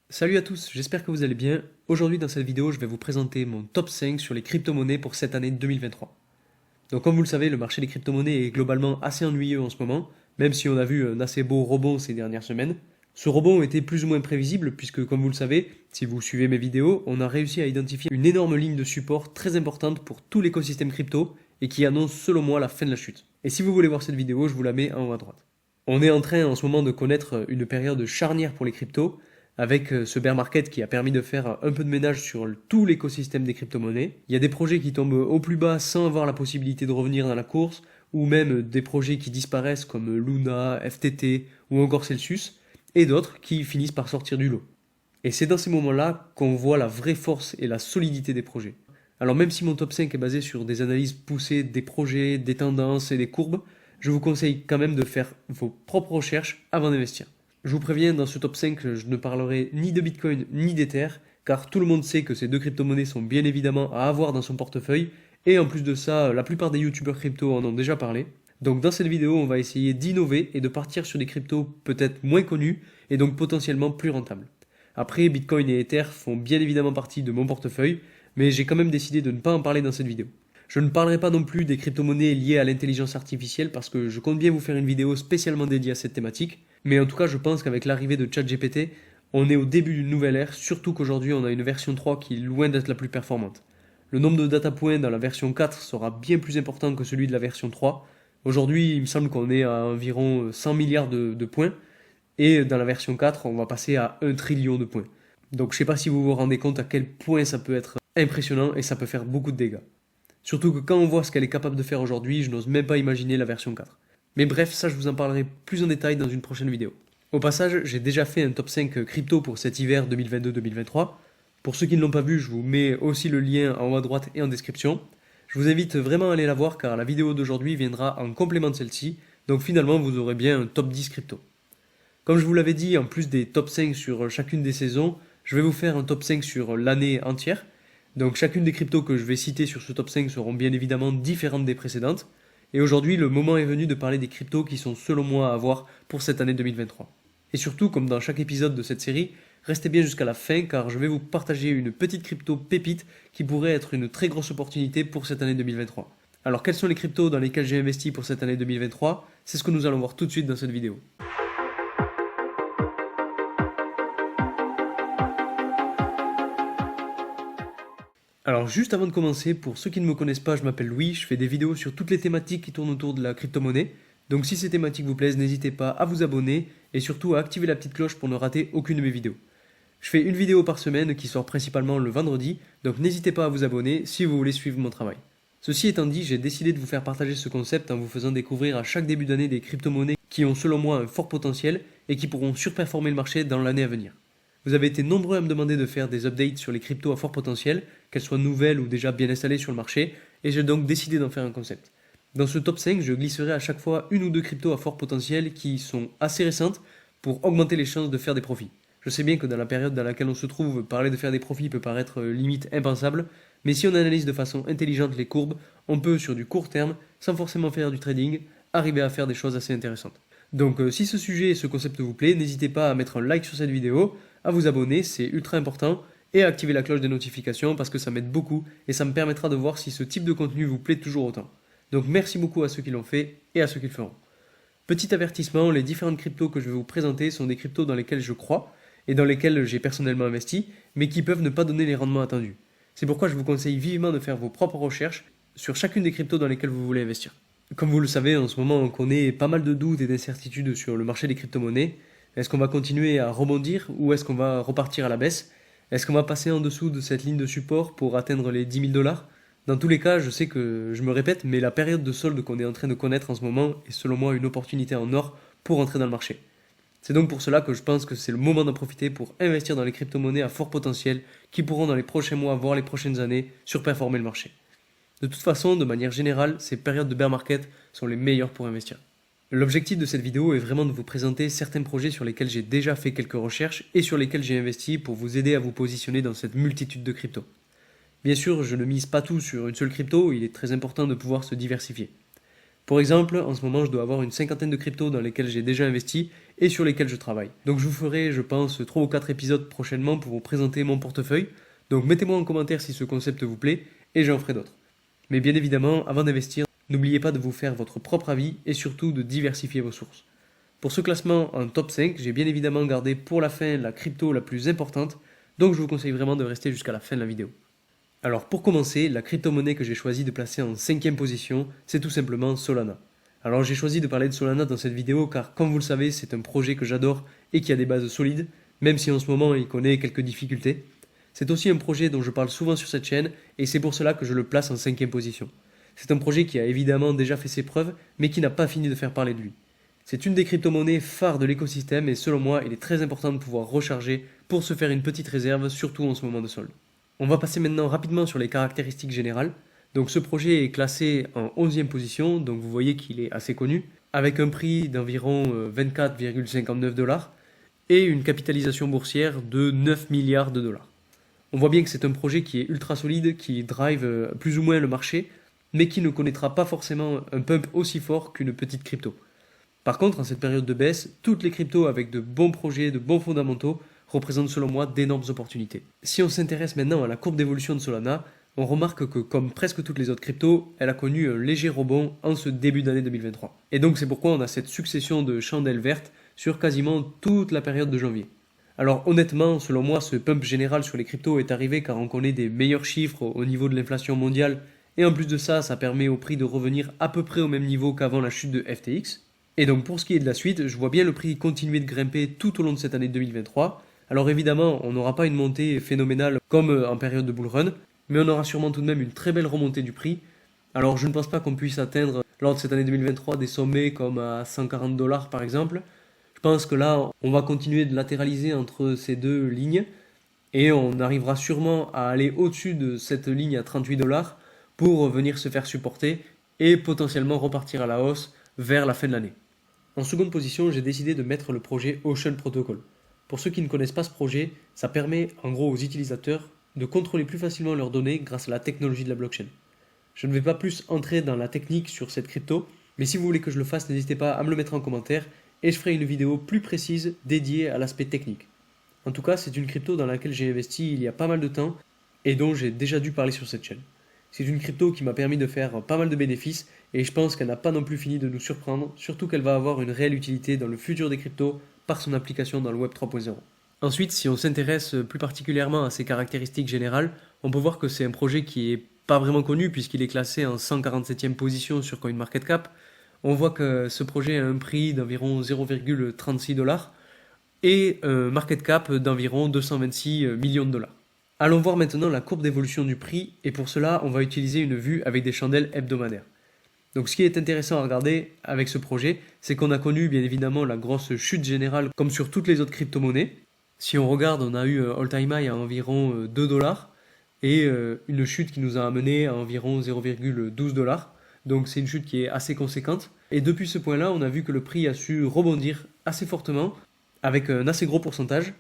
Salut à tous, j'espère que vous allez bien. Aujourd'hui dans cette vidéo, je vais vous présenter mon top 5 sur les crypto-monnaies pour cette année 2023. Donc comme vous le savez, le marché des crypto-monnaies est globalement assez ennuyeux en ce moment, même si on a vu un assez beau rebond ces dernières semaines. Ce rebond était plus ou moins prévisible puisque comme vous le savez, si vous suivez mes vidéos, on a réussi à identifier une énorme ligne de support très importante pour tout l'écosystème crypto et qui annonce selon moi la fin de la chute. Et si vous voulez voir cette vidéo, je vous la mets en haut à droite. On est en train en ce moment de connaître une période charnière pour les cryptos, avec ce bear market qui a permis de faire un peu de ménage sur tout l'écosystème des crypto-monnaies. Il y a des projets qui tombent au plus bas sans avoir la possibilité de revenir dans la course, ou même des projets qui disparaissent comme Luna, FTT ou encore Celsius, et d'autres qui finissent par sortir du lot. Et c'est dans ces moments-là qu'on voit la vraie force et la solidité des projets. Alors même si mon top 5 est basé sur des analyses poussées des projets, des tendances et des courbes, je vous conseille quand même de faire vos propres recherches avant d'investir. Je vous préviens, dans ce top 5, je ne parlerai ni de Bitcoin ni d'Ether, car tout le monde sait que ces deux crypto-monnaies sont bien évidemment à avoir dans son portefeuille, et en plus de ça, la plupart des youtubeurs crypto en ont déjà parlé. Donc dans cette vidéo, on va essayer d'innover et de partir sur des cryptos peut-être moins connus, et donc potentiellement plus rentables. Après, Bitcoin et Ether font bien évidemment partie de mon portefeuille, mais j'ai quand même décidé de ne pas en parler dans cette vidéo. Je ne parlerai pas non plus des crypto-monnaies liées à l'intelligence artificielle parce que je compte bien vous faire une vidéo spécialement dédiée à cette thématique. Mais en tout cas, je pense qu'avec l'arrivée de ChatGPT, on est au début d'une nouvelle ère, surtout qu'aujourd'hui on a une version 3 qui est loin d'être la plus performante. Le nombre de data points dans la version 4 sera bien plus important que celui de la version 3. Aujourd'hui, il me semble qu'on est à environ 100 milliards de points, et dans la version 4, on va passer à 1 trillion de points. Donc je ne sais pas si vous vous rendez compte à quel point ça peut être impressionnant et ça peut faire beaucoup de dégâts. Surtout que quand on voit ce qu'elle est capable de faire aujourd'hui, je n'ose même pas imaginer la version 4. Mais bref, ça je vous en parlerai plus en détail dans une prochaine vidéo. Au passage, j'ai déjà fait un top 5 crypto pour cet hiver 2022-2023. Pour ceux qui ne l'ont pas vu, je vous mets aussi le lien en haut à droite et en description. Je vous invite vraiment à aller la voir car la vidéo d'aujourd'hui viendra en complément de celle-ci, donc finalement vous aurez bien un top 10 crypto. Comme je vous l'avais dit, en plus des top 5 sur chacune des saisons, je vais vous faire un top 5 sur l'année entière. Donc chacune des cryptos que je vais citer sur ce top 5 seront bien évidemment différentes des précédentes. Et aujourd'hui, le moment est venu de parler des cryptos qui sont selon moi à avoir pour cette année 2023. Et surtout, comme dans chaque épisode de cette série, restez bien jusqu'à la fin car je vais vous partager une petite crypto pépite qui pourrait être une très grosse opportunité pour cette année 2023. Alors quels sont les cryptos dans lesquels j'ai investi pour cette année 2023? C'est ce que nous allons voir tout de suite dans cette vidéo. Alors juste avant de commencer, pour ceux qui ne me connaissent pas, je m'appelle Louis, je fais des vidéos sur toutes les thématiques qui tournent autour de la crypto-monnaie. Donc si ces thématiques vous plaisent, n'hésitez pas à vous abonner et surtout à activer la petite cloche pour ne rater aucune de mes vidéos. Je fais une vidéo par semaine qui sort principalement le vendredi, donc n'hésitez pas à vous abonner si vous voulez suivre mon travail. Ceci étant dit, j'ai décidé de vous faire partager ce concept en vous faisant découvrir à chaque début d'année des crypto-monnaies qui ont selon moi un fort potentiel et qui pourront surperformer le marché dans l'année à venir. Vous avez été nombreux à me demander de faire des updates sur les cryptos à fort potentiel, qu'elles soient nouvelles ou déjà bien installées sur le marché, et j'ai donc décidé d'en faire un concept. Dans ce top 5, je glisserai à chaque fois une ou deux cryptos à fort potentiel qui sont assez récentes pour augmenter les chances de faire des profits. Je sais bien que dans la période dans laquelle on se trouve, parler de faire des profits peut paraître limite impensable, mais si on analyse de façon intelligente les courbes, on peut sur du court terme, sans forcément faire du trading, arriver à faire des choses assez intéressantes. Donc si ce sujet et ce concept vous plaît, n'hésitez pas à mettre un like sur cette vidéo, à vous abonner, c'est ultra important, et à activer la cloche des notifications parce que ça m'aide beaucoup et ça me permettra de voir si ce type de contenu vous plaît toujours autant. Donc merci beaucoup à ceux qui l'ont fait et à ceux qui le feront. Petit avertissement, les différentes cryptos que je vais vous présenter sont des cryptos dans lesquelles je crois et dans lesquelles j'ai personnellement investi, mais qui peuvent ne pas donner les rendements attendus. C'est pourquoi je vous conseille vivement de faire vos propres recherches sur chacune des cryptos dans lesquelles vous voulez investir. Comme vous le savez, en ce moment, on connaît pas mal de doutes et d'incertitudes sur le marché des crypto-monnaies. Est-ce qu'on va continuer à rebondir ou est-ce qu'on va repartir à la baisse? Est-ce qu'on va passer en dessous de cette ligne de support pour atteindre les 10 000 dollars? Dans tous les cas, je sais que je me répète, mais la période de solde qu'on est en train de connaître en ce moment est selon moi une opportunité en or pour entrer dans le marché. C'est donc pour cela que je pense que c'est le moment d'en profiter pour investir dans les crypto-monnaies à fort potentiel qui pourront dans les prochains mois, voire les prochaines années, surperformer le marché. De toute façon, de manière générale, ces périodes de bear market sont les meilleures pour investir. L'objectif de cette vidéo est vraiment de vous présenter certains projets sur lesquels j'ai déjà fait quelques recherches et sur lesquels j'ai investi pour vous aider à vous positionner dans cette multitude de cryptos. Bien sûr, je ne mise pas tout sur une seule crypto, il est très important de pouvoir se diversifier. Pour exemple, en ce moment, je dois avoir une cinquantaine de cryptos dans lesquels j'ai déjà investi et sur lesquels je travaille. Donc je vous ferai, je pense, 3 ou 4 épisodes prochainement pour vous présenter mon portefeuille. Donc mettez-moi en commentaire si ce concept vous plaît et j'en ferai d'autres. Mais bien évidemment, avant d'investir, n'oubliez pas de vous faire votre propre avis et surtout de diversifier vos sources. Pour ce classement en top 5, j'ai bien évidemment gardé pour la fin la crypto la plus importante, donc je vous conseille vraiment de rester jusqu'à la fin de la vidéo. Alors pour commencer, la crypto-monnaie que j'ai choisi de placer en 5e position, c'est tout simplement Solana. Alors j'ai choisi de parler de Solana dans cette vidéo car comme vous le savez, c'est un projet que j'adore et qui a des bases solides, même si en ce moment il connaît quelques difficultés. C'est aussi un projet dont je parle souvent sur cette chaîne et c'est pour cela que je le place en 5e position. C'est un projet qui a évidemment déjà fait ses preuves, mais qui n'a pas fini de faire parler de lui. C'est une des crypto-monnaies phares de l'écosystème et selon moi, il est très important de pouvoir recharger pour se faire une petite réserve, surtout en ce moment de solde. On va passer maintenant rapidement sur les caractéristiques générales. Donc ce projet est classé en 11e position, donc vous voyez qu'il est assez connu, avec un prix d'environ 24,59 $ et une capitalisation boursière de 9 milliards de dollars. On voit bien que c'est un projet qui est ultra solide, qui drive plus ou moins le marché, mais qui ne connaîtra pas forcément un pump aussi fort qu'une petite crypto. Par contre, en cette période de baisse, toutes les cryptos avec de bons projets, de bons fondamentaux, représentent selon moi d'énormes opportunités. Si on s'intéresse maintenant à la courbe d'évolution de Solana, on remarque que comme presque toutes les autres cryptos, elle a connu un léger rebond en ce début d'année 2023. Et donc c'est pourquoi on a cette succession de chandelles vertes sur quasiment toute la période de janvier. Alors honnêtement, selon moi, ce pump général sur les cryptos est arrivé car on connaît des meilleurs chiffres au niveau de l'inflation mondiale et en plus de ça, ça permet au prix de revenir à peu près au même niveau qu'avant la chute de FTX. Et donc pour ce qui est de la suite, je vois bien le prix continuer de grimper tout au long de cette année 2023. Alors évidemment, on n'aura pas une montée phénoménale comme en période de bull run, mais on aura sûrement tout de même une très belle remontée du prix. Alors je ne pense pas qu'on puisse atteindre lors de cette année 2023 des sommets comme à 140 $ par exemple. Je pense que là, on va continuer de latéraliser entre ces deux lignes et on arrivera sûrement à aller au-dessus de cette ligne à 38 $ pour venir se faire supporter et potentiellement repartir à la hausse vers la fin de l'année. En seconde position, j'ai décidé de mettre le projet Ocean Protocol. Pour ceux qui ne connaissent pas ce projet, ça permet en gros aux utilisateurs de contrôler plus facilement leurs données grâce à la technologie de la blockchain. Je ne vais pas plus entrer dans la technique sur cette crypto, mais si vous voulez que je le fasse, n'hésitez pas à me le mettre en commentaire et je ferai une vidéo plus précise dédiée à l'aspect technique. En tout cas, c'est une crypto dans laquelle j'ai investi il y a pas mal de temps et dont j'ai déjà dû parler sur cette chaîne. C'est une crypto qui m'a permis de faire pas mal de bénéfices et je pense qu'elle n'a pas non plus fini de nous surprendre, surtout qu'elle va avoir une réelle utilité dans le futur des cryptos par son application dans le Web 3.0. Ensuite, si on s'intéresse plus particulièrement à ses caractéristiques générales, on peut voir que c'est un projet qui est pas vraiment connu puisqu'il est classé en 147e position sur CoinMarketCap. On voit que ce projet a un prix d'environ 0,36 $ et un market cap d'environ 226 millions de dollars. Allons voir maintenant la courbe d'évolution du prix et pour cela on va utiliser une vue avec des chandelles hebdomadaires. Donc ce qui est intéressant à regarder avec ce projet, c'est qu'on a connu bien évidemment la grosse chute générale comme sur toutes les autres crypto-monnaies. Si on regarde, on a eu un all-time high à environ 2 $ et une chute qui nous a amené à environ 0,12 $. Donc c'est une chute qui est assez conséquente. Et depuis ce point-là, on a vu que le prix a su rebondir assez fortement avec un assez gros pourcentage.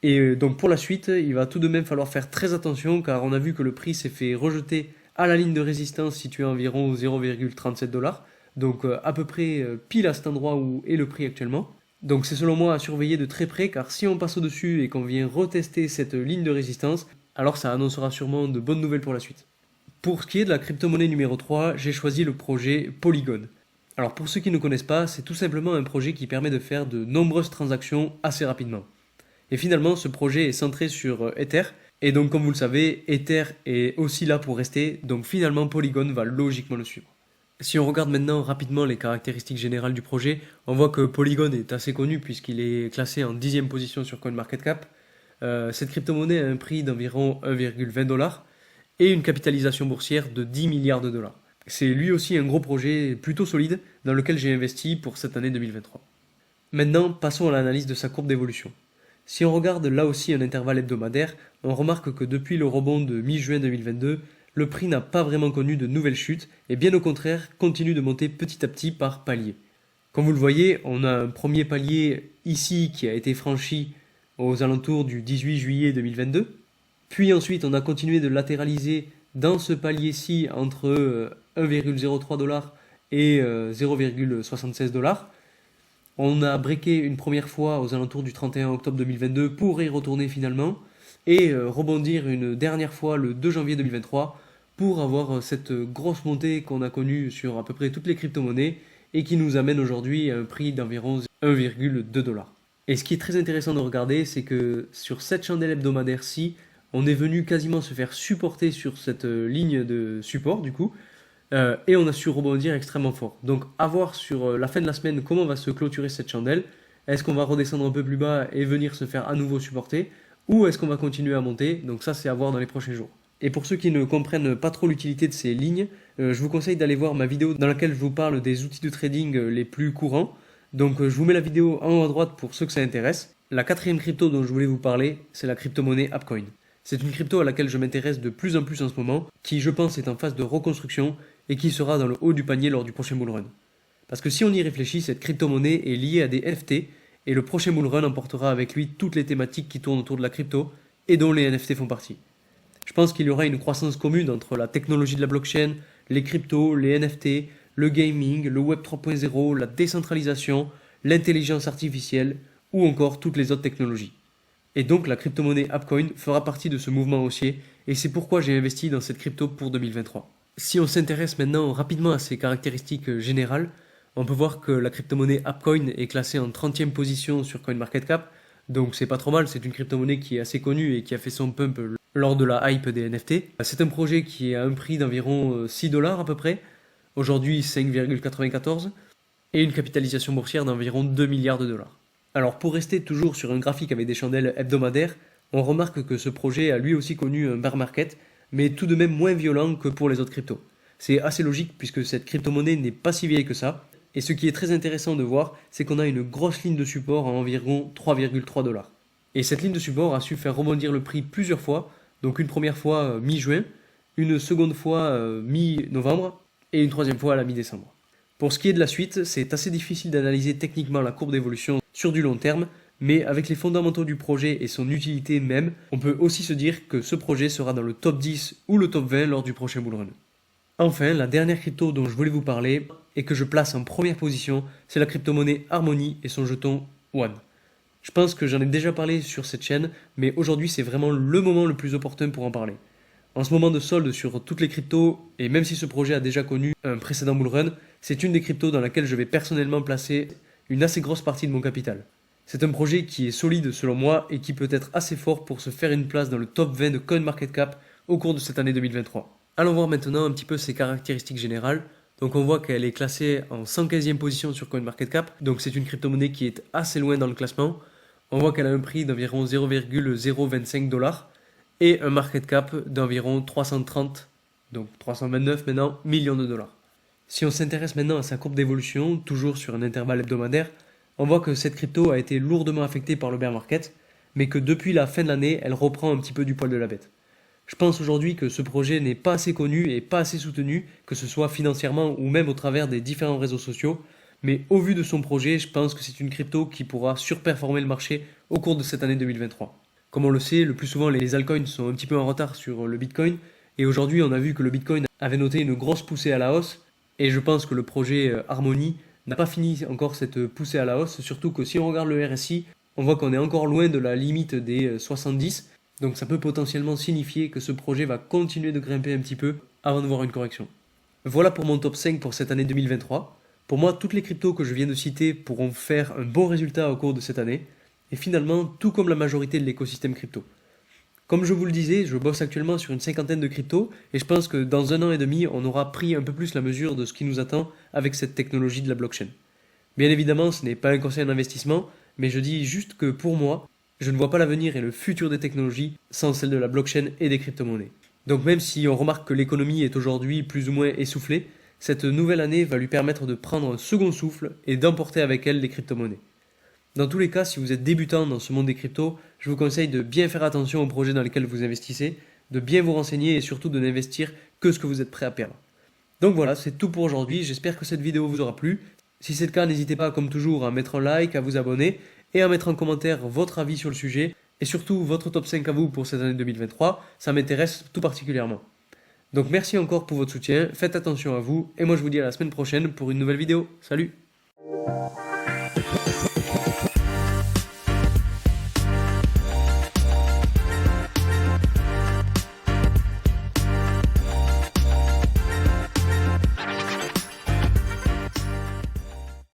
Et donc pour la suite, il va tout de même falloir faire très attention car on a vu que le prix s'est fait rejeter à la ligne de résistance située à environ 0,37 $, donc à peu près pile à cet endroit où est le prix actuellement. Donc c'est selon moi à surveiller de très près car si on passe au-dessus et qu'on vient retester cette ligne de résistance, alors ça annoncera sûrement de bonnes nouvelles pour la suite. Pour ce qui est de la crypto-monnaie numéro 3, j'ai choisi le projet Polygon. Alors pour ceux qui ne connaissent pas, c'est tout simplement un projet qui permet de faire de nombreuses transactions assez rapidement. Et finalement, ce projet est centré sur Ether. Et donc, comme vous le savez, Ether est aussi là pour rester. Donc finalement, Polygon va logiquement le suivre. Si on regarde maintenant rapidement les caractéristiques générales du projet, on voit que Polygon est assez connu puisqu'il est classé en 10e position sur CoinMarketCap. Cette crypto-monnaie a un prix d'environ 1,20 $ et une capitalisation boursière de 10 milliards de dollars. C'est lui aussi un gros projet plutôt solide dans lequel j'ai investi pour cette année 2023. Maintenant, passons à l'analyse de sa courbe d'évolution. Si on regarde là aussi un intervalle hebdomadaire, on remarque que depuis le rebond de mi-juin 2022, le prix n'a pas vraiment connu de nouvelles chutes et bien au contraire continue de monter petit à petit par paliers. Comme vous le voyez, on a un premier palier ici qui a été franchi aux alentours du 18 juillet 2022. Puis ensuite, on a continué de latéraliser dans ce palier-ci entre 1,03 $ et 0,76 $. On a breaké une première fois aux alentours du 31 octobre 2022 pour y retourner finalement et rebondir une dernière fois le 2 janvier 2023 pour avoir cette grosse montée qu'on a connue sur à peu près toutes les crypto-monnaies et qui nous amène aujourd'hui à un prix d'environ 1,2$. Et ce qui est très intéressant de regarder, c'est que sur cette chandelle hebdomadaire-ci, on est venu quasiment se faire supporter sur cette ligne de support du coup, et on a su rebondir extrêmement fort. Donc à voir sur la fin de la semaine comment va se clôturer cette chandelle. Est-ce qu'on va redescendre un peu plus bas et venir se faire à nouveau supporter, ou est-ce qu'on va continuer à monter? Donc ça c'est à voir dans les prochains jours. Et pour ceux qui ne comprennent pas trop l'utilité de ces lignes, je vous conseille d'aller voir ma vidéo dans laquelle je vous parle des outils de trading les plus courants. Donc je vous mets la vidéo en haut à droite pour ceux que ça intéresse. La quatrième crypto dont je voulais vous parler, c'est la crypto-monnaie Appcoin. C'est une crypto à laquelle je m'intéresse de plus en plus en ce moment, qui je pense est en phase de reconstruction et qui sera dans le haut du panier lors du prochain bullrun. Parce que si on y réfléchit, cette crypto-monnaie est liée à des NFT et le prochain bullrun emportera avec lui toutes les thématiques qui tournent autour de la crypto et dont les NFT font partie. Je pense qu'il y aura une croissance commune entre la technologie de la blockchain, les cryptos, les NFT, le gaming, le Web 3.0, la décentralisation, l'intelligence artificielle ou encore toutes les autres technologies. Et donc la crypto-monnaie Appcoin fera partie de ce mouvement haussier et c'est pourquoi j'ai investi dans cette crypto pour 2023. Si on s'intéresse maintenant rapidement à ses caractéristiques générales, on peut voir que la crypto-monnaie Appcoin est classée en 30e position sur CoinMarketCap, donc c'est pas trop mal, c'est une crypto-monnaie qui est assez connue et qui a fait son pump lors de la hype des NFT. C'est un projet qui a un prix d'environ 6$ à peu près, aujourd'hui 5,94, et une capitalisation boursière d'environ 2 milliards de dollars. Alors pour rester toujours sur un graphique avec des chandelles hebdomadaires, on remarque que ce projet a lui aussi connu un bear market, mais tout de même moins violent que pour les autres cryptos. C'est assez logique puisque cette crypto-monnaie n'est pas si vieille que ça, et ce qui est très intéressant de voir, c'est qu'on a une grosse ligne de support à environ 3,3$. Et cette ligne de support a su faire rebondir le prix plusieurs fois, donc une première fois mi-juin, une seconde fois mi-novembre, et une troisième fois à la mi-décembre. Pour ce qui est de la suite, c'est assez difficile d'analyser techniquement la courbe d'évolution sur du long terme, mais avec les fondamentaux du projet et son utilité même, on peut aussi se dire que ce projet sera dans le top 10 ou le top 20 lors du prochain bullrun. Enfin, la dernière crypto dont je voulais vous parler et que je place en première position, c'est la crypto-monnaie Harmony et son jeton One. Je pense que j'en ai déjà parlé sur cette chaîne, mais aujourd'hui c'est vraiment le moment le plus opportun pour en parler. En ce moment de solde sur toutes les cryptos, et même si ce projet a déjà connu un précédent bullrun, c'est une des cryptos dans laquelle je vais personnellement placer une assez grosse partie de mon capital. C'est un projet qui est solide selon moi et qui peut être assez fort pour se faire une place dans le top 20 de CoinMarketCap au cours de cette année 2023. Allons voir maintenant un petit peu ses caractéristiques générales. Donc on voit qu'elle est classée en 115e position sur CoinMarketCap, donc c'est une crypto-monnaie qui est assez loin dans le classement. On voit qu'elle a un prix d'environ 0,025$ et un market cap d'environ 330, donc 329 maintenant, millions de dollars. Si on s'intéresse maintenant à sa courbe d'évolution, toujours sur un intervalle hebdomadaire, on voit que cette crypto a été lourdement affectée par le bear market, mais que depuis la fin de l'année, elle reprend un petit peu du poil de la bête. Je pense aujourd'hui que ce projet n'est pas assez connu et pas assez soutenu, que ce soit financièrement ou même au travers des différents réseaux sociaux, mais au vu de son projet, je pense que c'est une crypto qui pourra surperformer le marché au cours de cette année 2023. Comme on le sait, le plus souvent les altcoins sont un petit peu en retard sur le Bitcoin, et aujourd'hui on a vu que le Bitcoin avait noté une grosse poussée à la hausse, et je pense que le projet Harmony n'a pas fini encore cette poussée à la hausse, surtout que si on regarde le RSI, on voit qu'on est encore loin de la limite des 70, donc ça peut potentiellement signifier que ce projet va continuer de grimper un petit peu avant de voir une correction. Voilà pour mon top 5 pour cette année 2023. Pour moi, toutes les cryptos que je viens de citer pourront faire un bon résultat au cours de cette année, et finalement, tout comme la majorité de l'écosystème crypto. Comme je vous le disais, je bosse actuellement sur une cinquantaine de cryptos, et je pense que dans 1 an et demi, on aura pris un peu plus la mesure de ce qui nous attend avec cette technologie de la blockchain. Bien évidemment, ce n'est pas un conseil d'investissement, mais je dis juste que pour moi, je ne vois pas l'avenir et le futur des technologies sans celle de la blockchain et des crypto-monnaies. Donc même si on remarque que l'économie est aujourd'hui plus ou moins essoufflée, cette nouvelle année va lui permettre de prendre un second souffle et d'emporter avec elle les crypto-monnaies. Dans tous les cas, si vous êtes débutant dans ce monde des cryptos, je vous conseille de bien faire attention aux projets dans lesquels vous investissez, de bien vous renseigner et surtout de n'investir que ce que vous êtes prêt à perdre. Donc voilà, c'est tout pour aujourd'hui, j'espère que cette vidéo vous aura plu. Si c'est le cas, n'hésitez pas comme toujours à mettre un like, à vous abonner et à mettre en commentaire votre avis sur le sujet et surtout votre top 5 à vous pour cette année 2023, ça m'intéresse tout particulièrement. Donc merci encore pour votre soutien, faites attention à vous et moi je vous dis à la semaine prochaine pour une nouvelle vidéo. Salut!